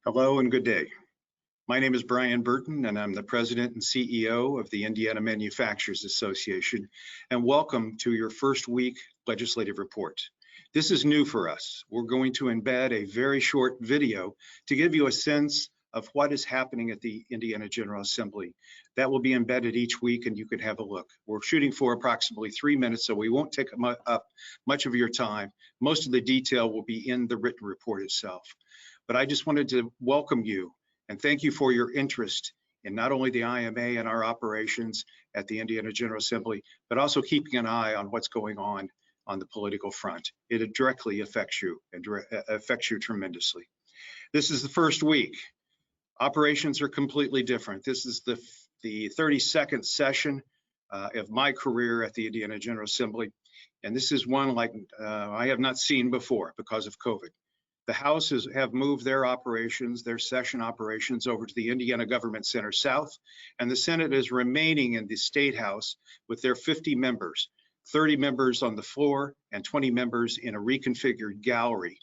Hello and good day. My name is Brian Burton and I'm the President and CEO of the Indiana Manufacturers Association, and welcome to your first week legislative report. This is new for us. We're going to embed a very short video to give you a sense of what is happening at the Indiana General Assembly. That will be embedded each week and you can have a look. We're shooting for approximately 3 minutes, so we won't take up much of your time. Most of the detail will be in the written report itself. But I just wanted to welcome you and thank you for your interest in not only the IMA and our operations at the Indiana General Assembly, but also keeping an eye on what's going on the political front. It directly affects you and affects you tremendously. This is the first week. Operations are completely different. This is the 32nd session of my career at the Indiana General Assembly, and this is one like I have not seen before because of COVID. The Houses have moved their operations, their session operations, over to the Indiana Government Center South, and the Senate is remaining in the State House with their 50 members, 30 members on the floor and 20 members in a reconfigured gallery.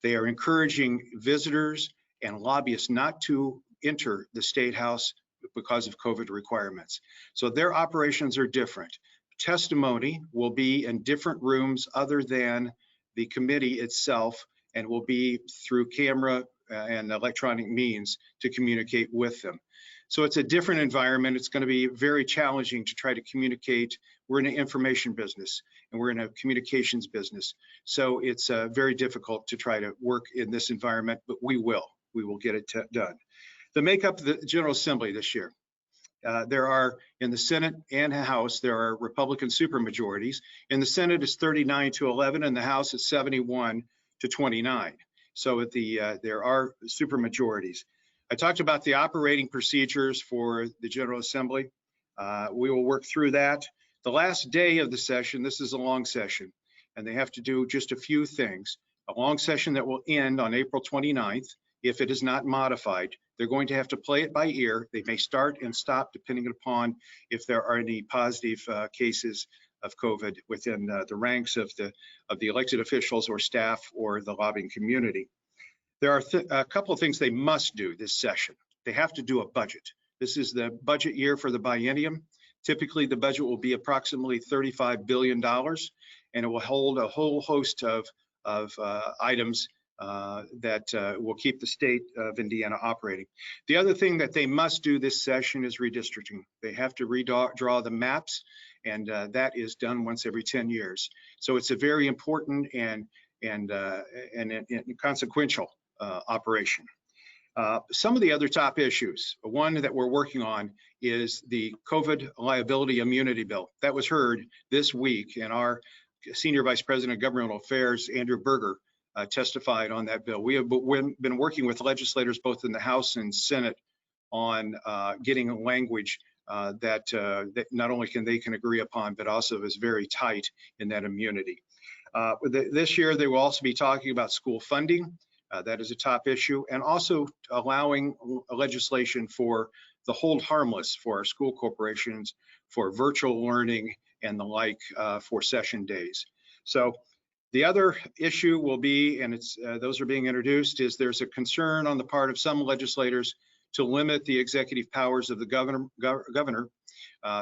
They are encouraging visitors and lobbyists not to enter the State House because of COVID requirements. So their operations are different. Testimony will be in different rooms other than the committee itself, and will be through camera and electronic means to communicate with them. So it's a different environment. It's going to be very challenging to try to communicate. We're in an information business and we're in a communications business. So it's very difficult to try to work in this environment, but we will get it done. The makeup of the General Assembly this year. There are, in the Senate and House, there are Republican supermajorities. In the Senate, it's 39-11, and the House is 71-29. So there are supermajorities. I talked about the operating procedures for the General Assembly. We will work through that. The last day of the session, this is a long session, and they have to do just a few things. A long session that will end on April 29th. If it is not modified, they're going to have to play it by ear. They may start and stop depending upon if there are any positive cases of COVID within the ranks of the elected officials or staff or the lobbying community. There are a couple of things they must do this session. They have to do a budget. This is the budget year for the biennium. Typically, the budget will be approximately $35 billion, and it will hold a whole host of items that will keep the state of Indiana operating. The other thing that they must do this session is redistricting. They have to redraw the maps, and that is done once every 10 years. So it's a very important and consequential operation. Some of the other top issues, one that we're working on is the COVID liability immunity bill. That was heard this week, and our Senior Vice President of Governmental Affairs, Andrew Berger, testified on that bill. We have been working with legislators both in the House and Senate on getting a language that not only they can agree upon, but also is very tight in that immunity. This year, they will also be talking about school funding. That is a top issue, and also allowing legislation for the hold harmless for our school corporations, for virtual learning and the like for session days. So the other issue will be, and those are being introduced, is there's a concern on the part of some legislators to limit the executive powers of the governor.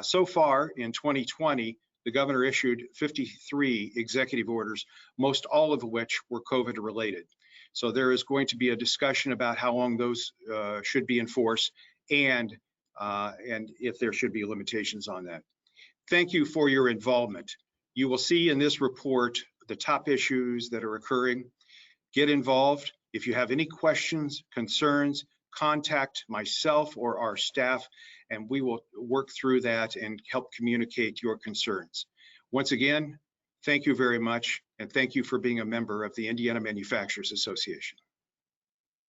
So far in 2020, the governor issued 53 executive orders, most all of which were COVID related. So there is going to be a discussion about how long those should be enforced and if there should be limitations on that. Thank you for your involvement. You will see in this report the top issues that are occurring. Get involved. If you have any questions, concerns, contact myself or our staff, and we will work through that and help communicate your concerns. Once again, thank you very much, and thank you for being a member of the Indiana Manufacturers Association.